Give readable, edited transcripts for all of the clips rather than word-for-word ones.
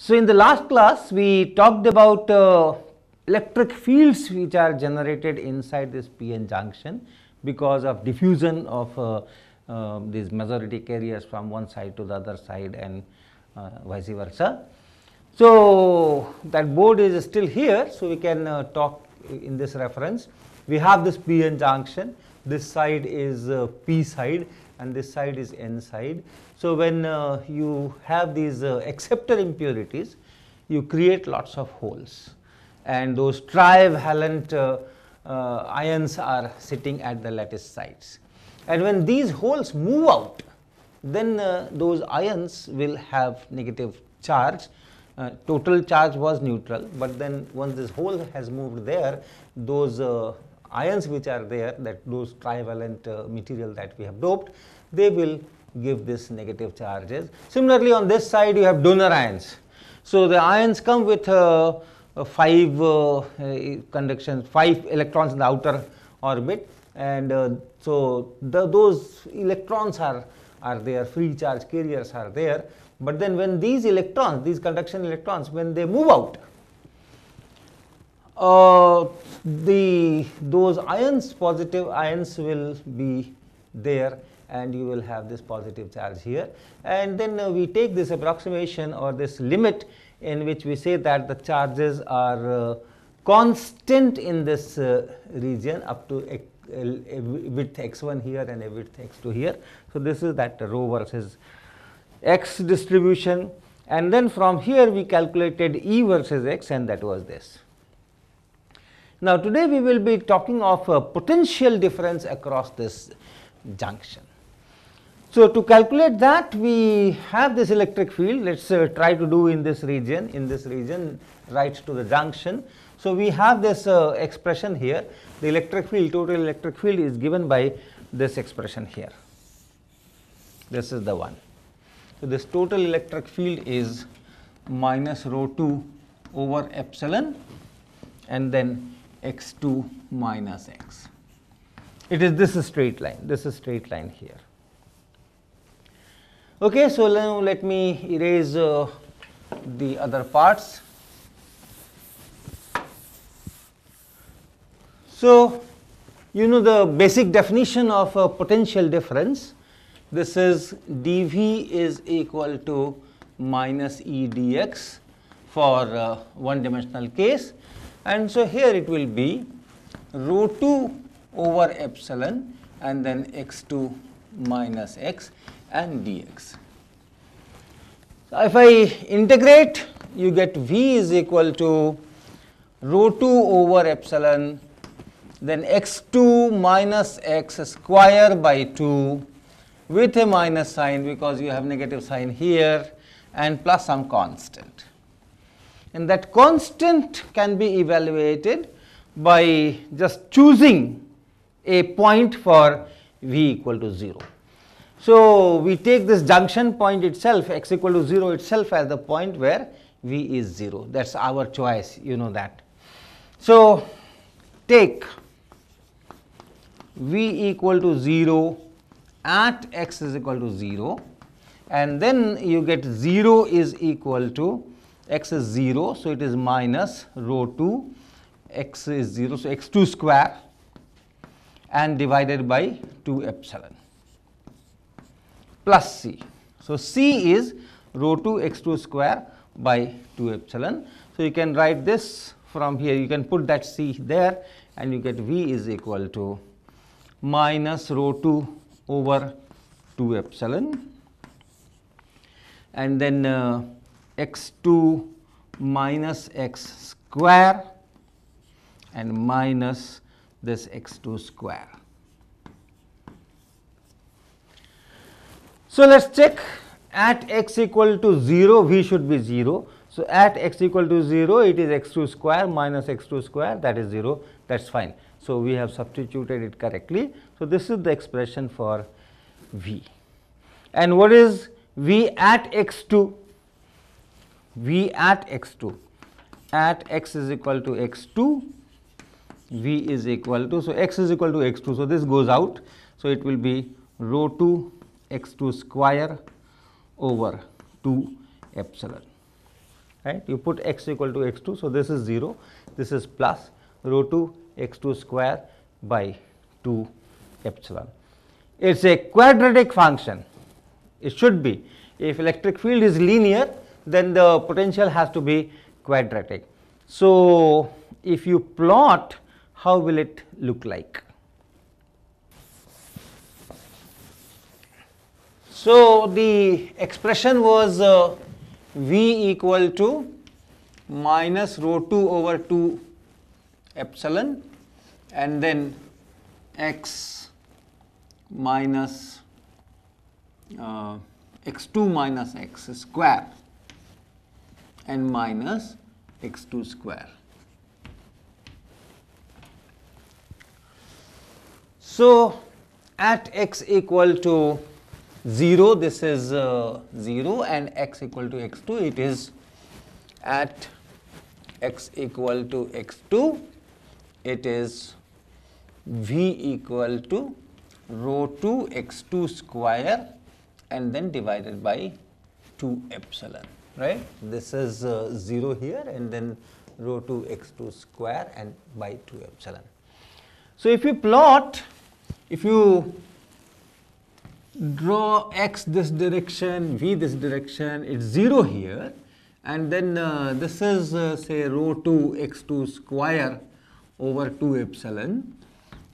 So, in the last class we talked about electric fields which are generated inside this p-n junction because of diffusion of these majority carriers from one side to the other side and vice versa. So, that board is still here. So, we can talk in this reference. We have this p-n junction, this side is p side and this side is n side. So, when you have these acceptor impurities, you create lots of holes and those trivalent ions are sitting at the lattice sides. And when these holes move out, then those ions will have negative charge. Total charge was neutral, but then once this hole has moved there, those ions which are there, that those trivalent material that we have doped, they will give this negative charges. Similarly, on this side you have donor ions. So, the ions come with 5 conduction, 5 electrons in the outer orbit, and so those electrons are there, free charge carriers are there. But then when these electrons, these conduction electrons, when they move out, those ions, positive ions will be there and you will have this positive charge here. And then we take this approximation or this limit in which we say that the charges are constant in this region up to a width x1 here and a width x2 here. So, this is that rho versus x distribution, and then from here we calculated E versus x, and that was this. Now, today we will be talking of a potential difference across this junction. So, to calculate that, we have this electric field. Let us try to do in this region right to the junction. So, we have this expression here. The electric field, total electric field is given by this expression here. This is the one. So, this total electric field is minus rho 2 over epsilon and then x2 minus x. It is this straight line. This is straight line here. Okay, so now let me erase the other parts. So, you know the basic definition of a potential difference. This is dV is equal to minus E dx for one dimensional case, and so here it will be rho 2 over epsilon and then x2 minus x and dx. So, if I integrate, you get V is equal to rho 2 over epsilon then x2 minus x square by 2 with a minus sign because you have negative sign here and plus some constant. And that constant can be evaluated by just choosing a point for V equal to 0. So, we take this junction point itself, x equal to 0 itself, as the point where V is 0. That is our choice, you know that. So, take V equal to 0 at x is equal to 0, and then you get 0 is equal to x is 0. So, it is minus rho 2, x is 0. So, x2 square and divided by 2 epsilon plus c. So, c is rho 2 x2 square by 2 epsilon. So, you can write this from here, you can put that c there and you get V is equal to minus rho 2 over 2 epsilon and then x2 minus x square and minus this x2 square. So, let us check at x equal to 0, V should be 0. So, at x equal to 0, it is x2 square minus x2 square, that is 0, that is fine. So, we have substituted it correctly. So, this is the expression for V. And what is V at x2? V at x2, at x is equal to x2, V is equal to, so x is equal to x2. So, this goes out. So, it will be rho 2 x2 square over 2 epsilon. right? You put x equal to x2, so this is 0, this is plus rho 2 x2 square by 2 epsilon. It's a quadratic function. It should be. If electric field is linear, then the potential has to be quadratic. So if you plot, how will it look like? So the expression was V equal to minus rho 2 over 2 epsilon, and then x minus x2 minus x square and minus x2 square. So at x equal to 0, this is 0, and x equal to x2, it is at x equal to x2, it is V equal to rho 2 x2 square and then divided by 2 epsilon, right? This is 0 here, and then rho 2 x2 square and by 2 epsilon. So if you plot, if you draw x this direction, v this direction, it's 0 here, and then this is say rho 2 x2 square over 2 epsilon,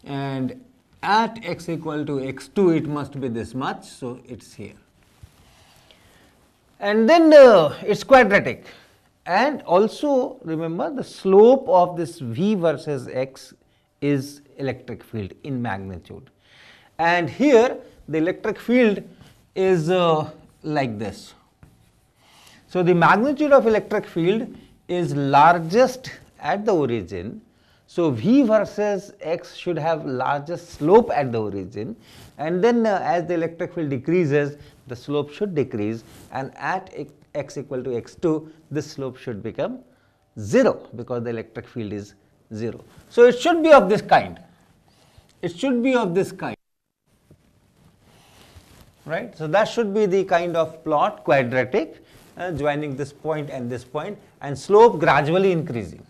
and at x equal to x2 it must be this much, so it's here. And then it's quadratic, and also remember the slope of this v versus x is electric field in magnitude, and here the electric field is like this. So the magnitude of electric field is largest at the origin. So v versus x should have largest slope at the origin, and then as the electric field decreases, the slope should decrease, and at x equal to x2, this slope should become 0 because the electric field is 0. So it should be of this kind. It should be of this kind. Right? So that should be the kind of plot, quadratic, joining this point, and slope gradually increasing.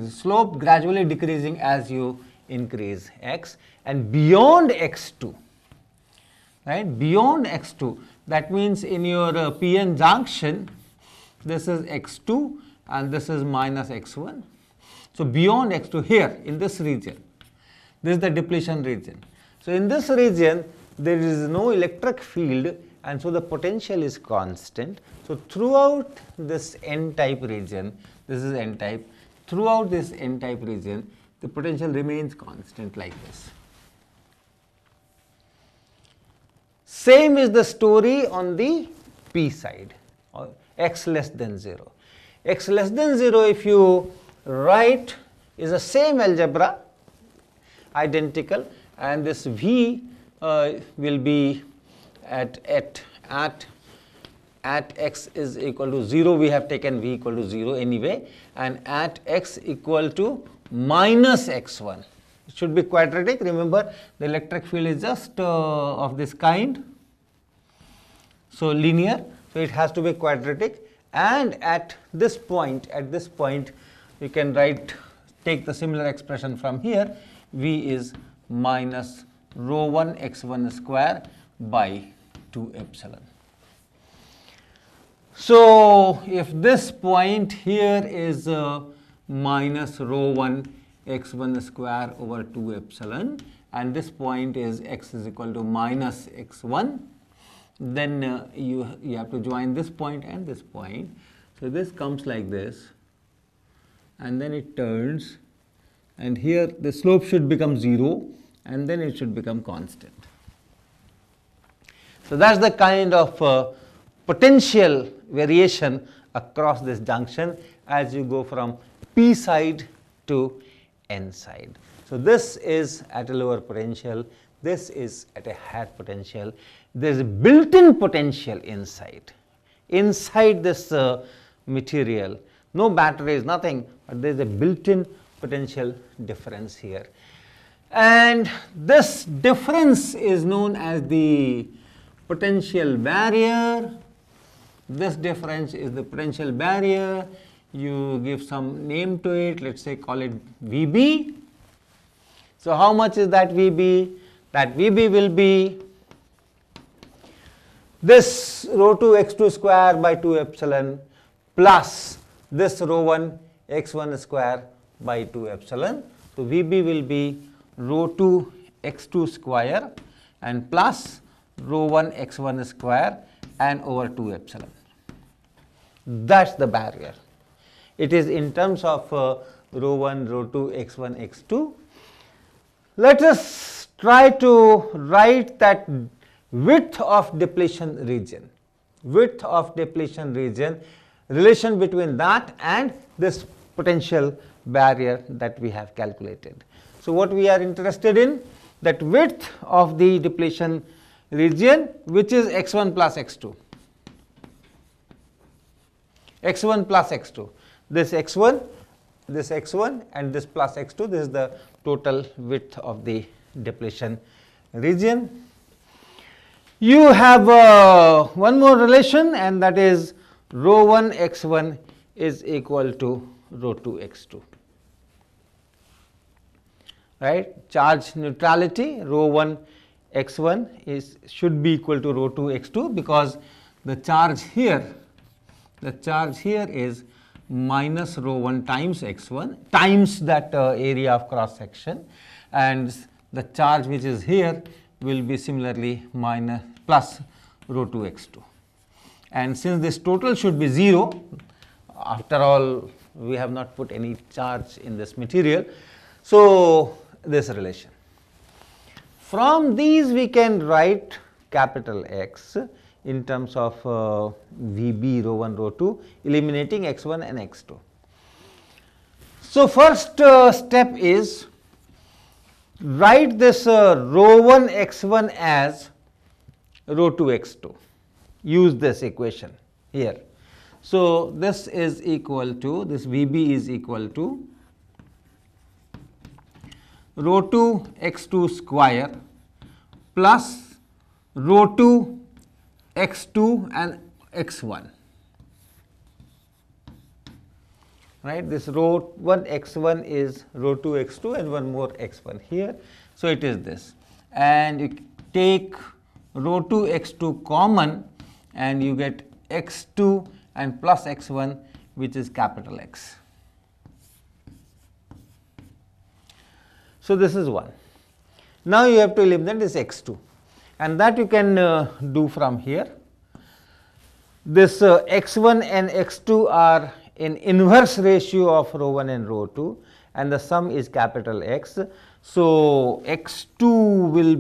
Slope gradually decreasing as you increase x, and beyond x2, right? Beyond x2, that means in your p-n junction, this is x2 and this is minus x1. So beyond x2, here in this region, this is the depletion region. So in this region, there is no electric field, and so the potential is constant. So throughout this n-type region, this is n-type, throughout this n-type region, the potential remains constant like this. Same is the story on the p side, or x less than 0. X less than 0, if you write, is the same algebra, identical, and this v will be at x is equal to 0, we have taken v equal to 0 anyway, and at x equal to minus x1. It should be quadratic. Remember, the electric field is just of this kind, so linear, so it has to be quadratic, and at this point, you can take the similar expression from here, v is minus rho 1 x1 square by 2 epsilon. So if this point here is minus rho 1 x1 square over 2 epsilon, and this point is x is equal to minus x1, then you have to join this point and this point. So this comes like this, and then it turns, and here the slope should become 0, and then it should become constant. So that's the kind of potential variation across this junction as you go from p side to n side. So this is at a lower potential, this is at a higher potential. There is a built-in potential inside this material. No batteries, nothing, but there is a built-in potential difference here. And this difference is known as the potential barrier, This difference is the potential barrier. You give some name to it, let us say call it VB. So, how much is that VB? That VB will be this rho 2 x2 square by 2 epsilon plus this rho 1 x1 square by 2 epsilon. So, VB will be rho 2 x2 square and plus rho 1 x1 square and over 2 epsilon. That is the barrier. It is in terms of rho 1, rho 2, x1, x2. Let us try to write that width of depletion region. Width of depletion region, relation between that and this potential barrier that we have calculated. So, what we are interested in, that width of the depletion region, which is x1 plus x2. x1 plus x2. This x1 and this plus x2, this is the total width of the depletion region. You have one more relation, and that is rho 1 x1 is equal to rho 2 x2. Right? Charge neutrality, rho 1 x1 should be equal to rho 2 x2, because the charge here is minus rho 1 times x1 times that area of cross section, and the charge which is here will be similarly minus plus rho 2 x2. And since this total should be 0, after all we have not put any charge in this material, so this relation. From these we can write capital X in terms of VB rho 1 rho 2, eliminating x1 and x2. So, first step is write this rho 1 x1 as rho 2 x2. Use this equation here. So, this is equal to, this VB is equal to rho 2 x2 square plus rho 2 x2 and x1, right. This rho 1 x1 is rho 2 x2 and one more x1 here. So, it is this, and you take rho 2 x2 common and you get x2 and plus x1, which is capital X. So, this is 1. Now, you have to eliminate this x2, and that you can do from here. This x1 and x2 are in inverse ratio of rho 1 and rho 2, and the sum is capital X. So, x2 will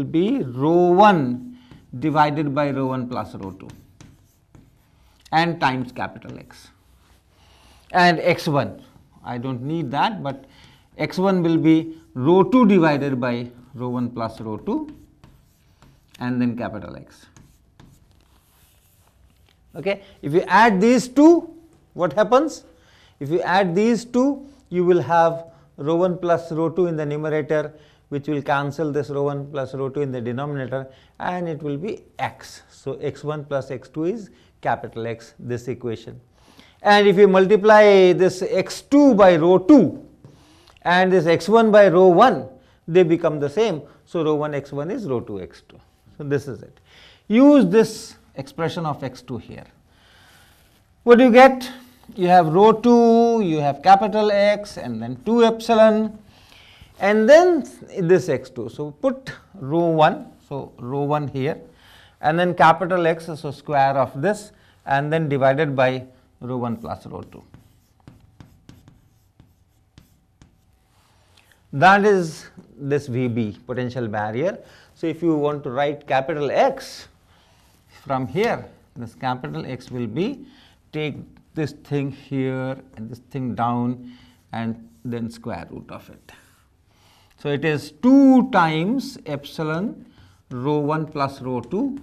be rho 1 divided by rho 1 plus rho 2 and times capital X, and x1 I do not need that, but x1 will be rho 2 divided by rho 1 plus rho 2 and then capital X. Okay. If you add these two, what happens? If you add these two, you will have rho 1 plus rho 2 in the numerator, which will cancel this rho 1 plus rho 2 in the denominator, and it will be x. So, x1 plus x2 is capital X, this equation. And if you multiply this x2 by rho 2 and this x1 by rho 1, they become the same. So, rho 1 x1 is rho 2 x2. So, this is it. Use this expression of x2 here. What do you get? You have rho 2, you have capital X and then 2 epsilon, and then this x2. So, put rho 1, so rho 1 here, and then capital X, so square of this, and then divided by rho 1 plus rho 2. That is this VB, potential barrier. So, if you want to write capital X from here, this capital X will be, take this thing here and this thing down and then square root of it. So, it is 2 times epsilon rho 1 plus rho 2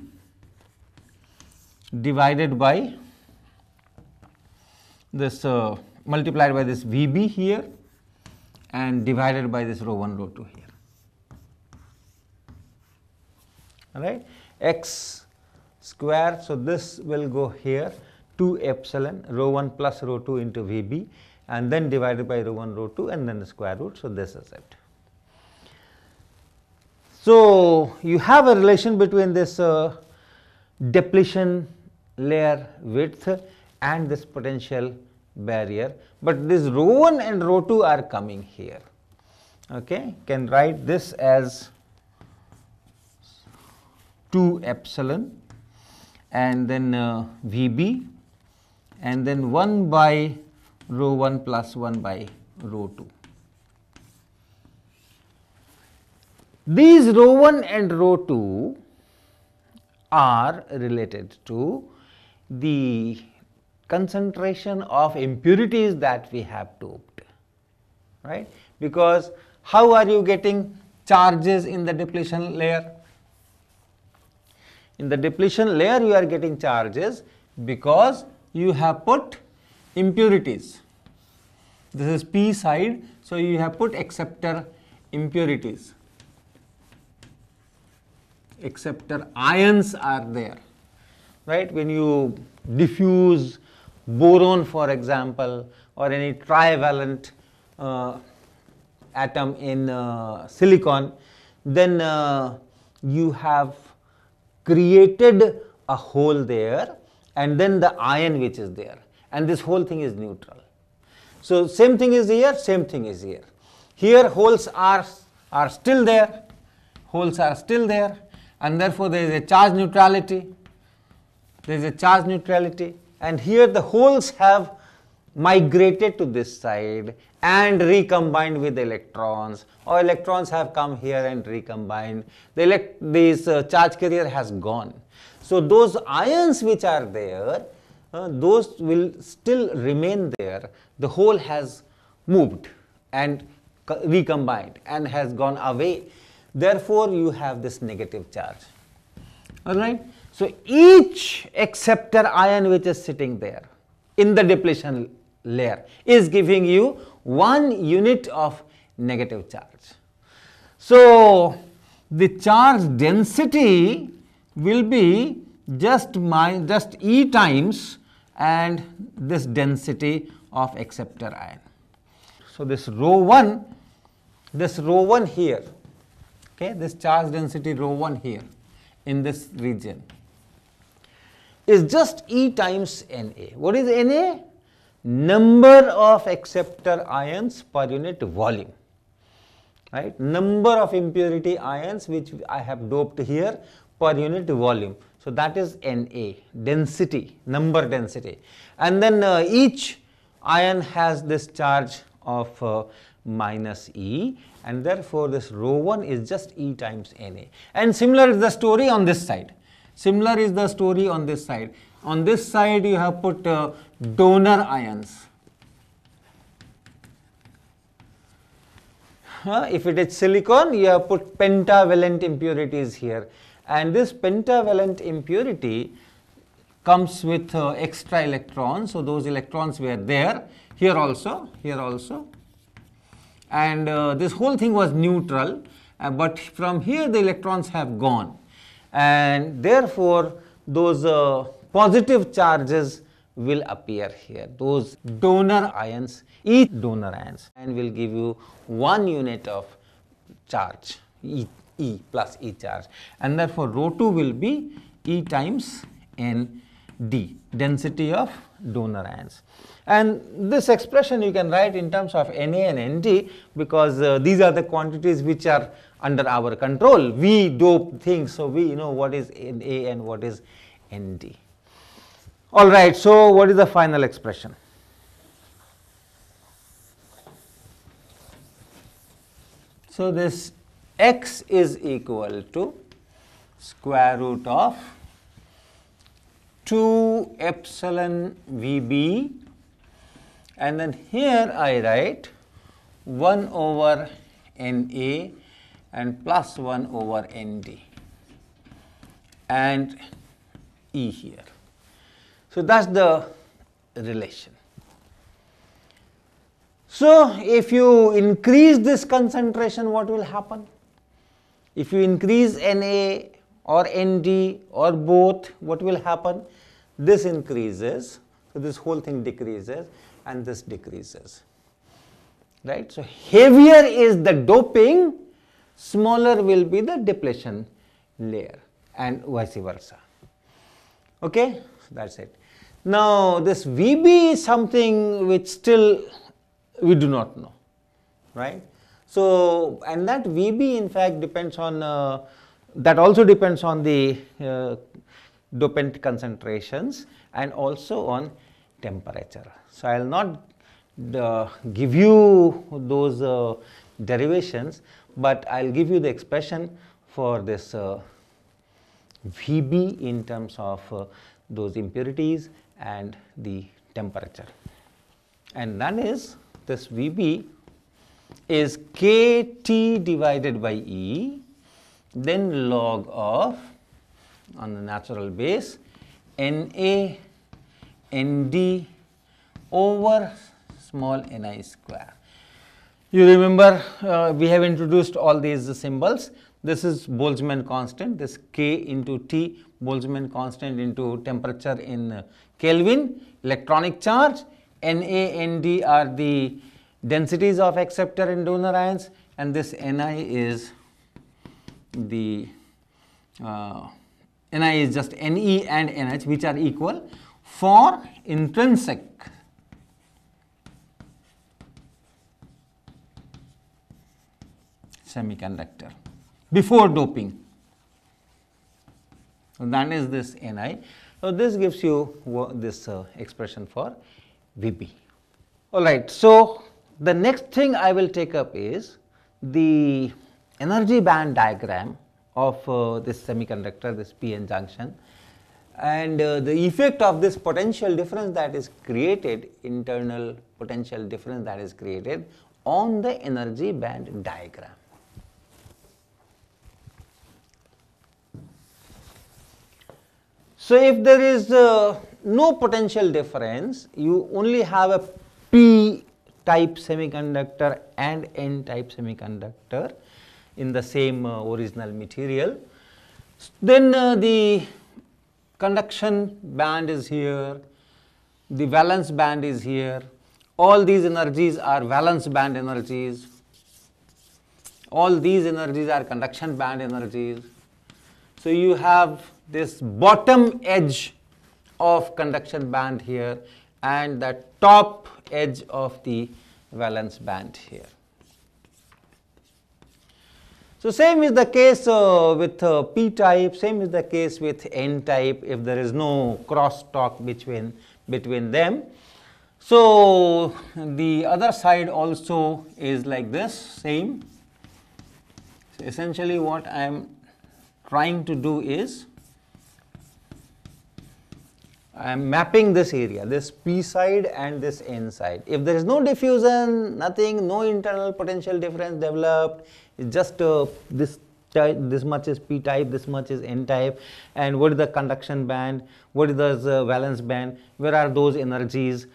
divided by this multiplied by this VB here and divided by this rho 1 rho 2 here. All right. X square. So this will go here, 2 epsilon rho 1 plus rho 2 into Vb, and then divided by rho 1 rho 2 and then the square root. So this is it. So you have a relation between this depletion layer width and this potential barrier, but this rho 1 and rho 2 are coming here. Okay, can write this as 2 epsilon and then Vb and then 1 by rho 1 plus 1 by rho 2. These rho 1 and rho 2 are related to the concentration of impurities that we have doped, right? Because how are you getting charges in the depletion layer? In the depletion layer you are getting charges because you have put impurities. This is p side, so you have put acceptor impurities. Acceptor ions are there, right? When you diffuse boron, for example, or any trivalent atom in silicon, then you have created a hole there and then the ion which is there, and this whole thing is neutral. So same thing is here, same thing is here. Here holes are still there, holes are still there, and therefore there is a charge neutrality. There is a charge neutrality, and here the holes have migrated to this side and recombined with electrons, or electrons have come here and recombined. This charge carrier has gone. So those ions which are there, those will still remain there. The hole has moved and recombined and has gone away. Therefore, you have this negative charge. All right. So each acceptor ion which is sitting there in the depletion layer is giving you 1 unit of negative charge. So the charge density will be just E times and this density of acceptor ion. So this rho 1 here, okay, this charge density rho 1 here in this region is just E times Na. What is Na? Number of acceptor ions per unit volume, right? Number of impurity ions which I have doped here per unit volume. So that is Na, density, number density. And then each ion has this charge of minus E, and therefore this rho 1 is just E times Na. And similar is the story on this side. Similar is the story on this side. On this side you have put donor ions. If it is silicon, you have put pentavalent impurities here, and this pentavalent impurity comes with extra electrons. So those electrons were there, here also, and this whole thing was neutral, but from here the electrons have gone, and therefore those positive charges will appear here, those donor ions, each donor ions, and will give you 1 unit of charge, E plus E charge, and therefore rho 2 will be E times Nd, density of donor ions. And this expression you can write in terms of Na and Nd, because these are the quantities which are under our control. We dope things, so we know what is Na and what is Nd. All right, so what is the final expression? So this x is equal to square root of 2 epsilon Vb, and then here I write 1 over Na and plus 1 over Nd and E here. So that's the relation. So if you increase this concentration, what will happen? If you increase Na or ND or both, what will happen? This increases, so this whole thing decreases and this decreases, right. So heavier is the doping, smaller will be the depletion layer and vice versa. Okay, so that's it. Now this VB is something which still we do not know, right. So, and that VB in fact depends on, that also depends on the dopant concentrations and also on temperature. So, I will not give you those derivations, but I will give you the expression for this VB in terms of those impurities and the temperature. And that is, this VB is KT divided by E, then log of, on the natural base, Na Nd over small ni square. You remember we have introduced all these symbols. This is Boltzmann constant, this K into T, Boltzmann constant into temperature in Kelvin, electronic charge, Na, Nd are the densities of acceptor and donor ions, and this Ni is the Ni is just Ne and Nh, which are equal for intrinsic semiconductor before doping. So that is this Ni. So this gives you this expression for Vb. All right. So the next thing I will take up is the energy band diagram of this semiconductor, this PN junction, and the effect of this potential difference that is created, internal potential difference that is created on the energy band diagram. So if there is no potential difference, you only have a P type semiconductor and N type semiconductor in the same original material, then the conduction band is here, the valence band is here, all these energies are valence band energies, all these energies are conduction band energies. So you have this bottom edge of conduction band here and the top edge of the valence band here. So same is the case with P type, same is the case with N type if there is no crosstalk between them. So the other side also is like this, same. So essentially what I am trying to do is I am mapping this area, this P side and this N side. If there is no diffusion, nothing, no internal potential difference developed, it's just this much is P type, this much is N type, and what is the conduction band, what is the valence band, where are those energies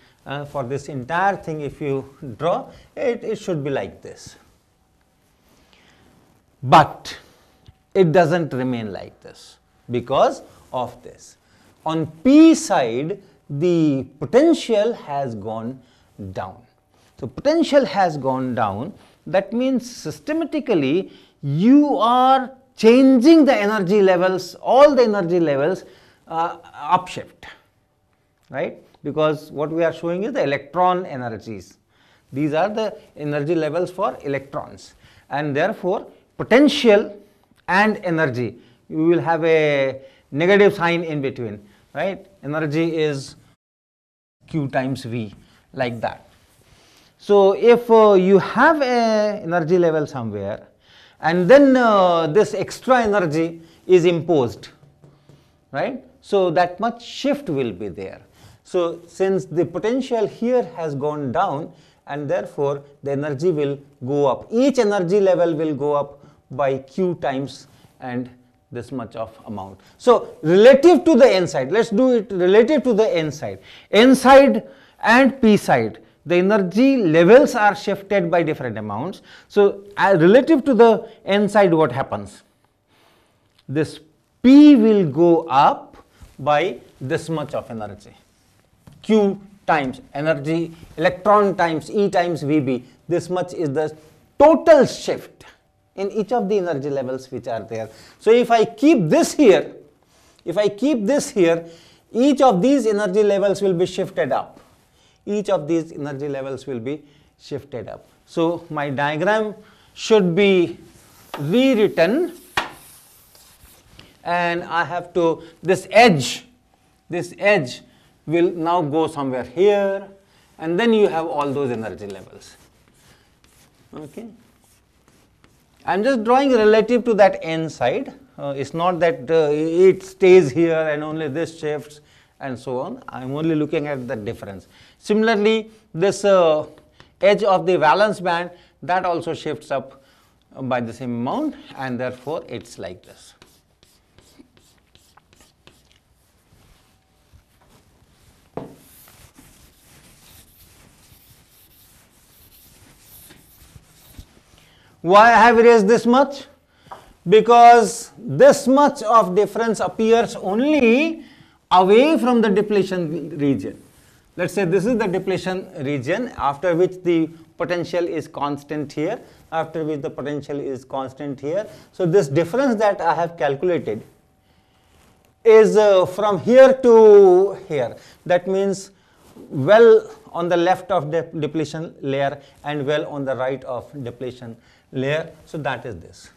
for this entire thing. If you draw it, it should be like this. But it doesn't remain like this because of this. On P side, the potential has gone down. So potential has gone down. That means systematically you are changing the energy levels, all the energy levels upshift, right? Because what we are showing is the electron energies. These are the energy levels for electrons, and therefore potential and energy, you will have a negative sign in between, right? Energy is Q times V, like that. So if you have a energy level somewhere and then this extra energy is imposed, right? So that much shift will be there. So since the potential here has gone down, and therefore the energy will go up, each energy level will go up by Q times and this much of amount. So relative to the N side, let's do it relative to the N side. N side and P side, the energy levels are shifted by different amounts. So relative to the N side, what happens? This P will go up by this much of energy. Q times energy, electron times E times VB. This much is the total shift in each of the energy levels which are there. So if I keep this here, each of these energy levels will be shifted up. Each of these energy levels will be shifted up. So my diagram should be rewritten, and I have to, this edge will now go somewhere here, and then you have all those energy levels. Okay. I am just drawing relative to that n side. It's not that it stays here and only this shifts and so on. I am only looking at the difference. Similarly, this edge of the valence band, that also shifts up by the same amount, and therefore it's like this. Why I have erased this much? Because this much of difference appears only away from the depletion region. Let's say this is the depletion region, after which the potential is constant here, after which the potential is constant here. So this difference that I have calculated is from here to here. That means well on the left of the depletion layer and well on the right of depletion layer. So that is this.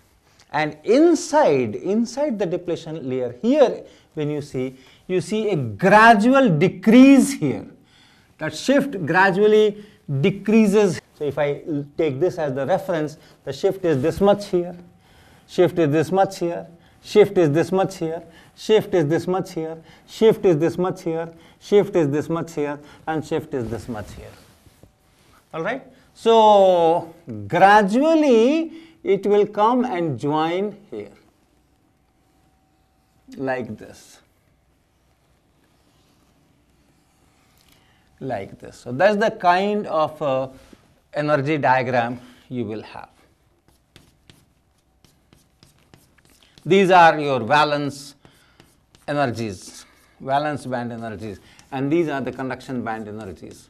And inside the depletion layer here, when you see a gradual decrease here. That shift gradually decreases. So if I take this as the reference, the shift is this much here, shift is this much here, shift is this much here, shift is this much here, shift is this much here, shift is this much here, and shift is this much here. All right. So gradually it will come and join here, like this. Like this. So that's the kind of energy diagram you will have. These are your valence energies, valence band energies, and these are the conduction band energies.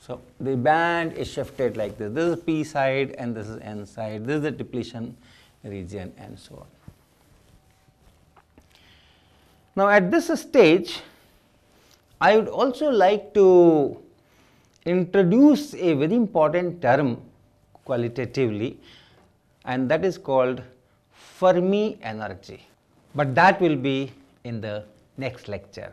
So the band is shifted like this. This is P side and this is N side. This is the depletion region and so on. Now at this stage, I would also like to introduce a very important term qualitatively, and that is called Fermi energy. But that will be in the next lecture.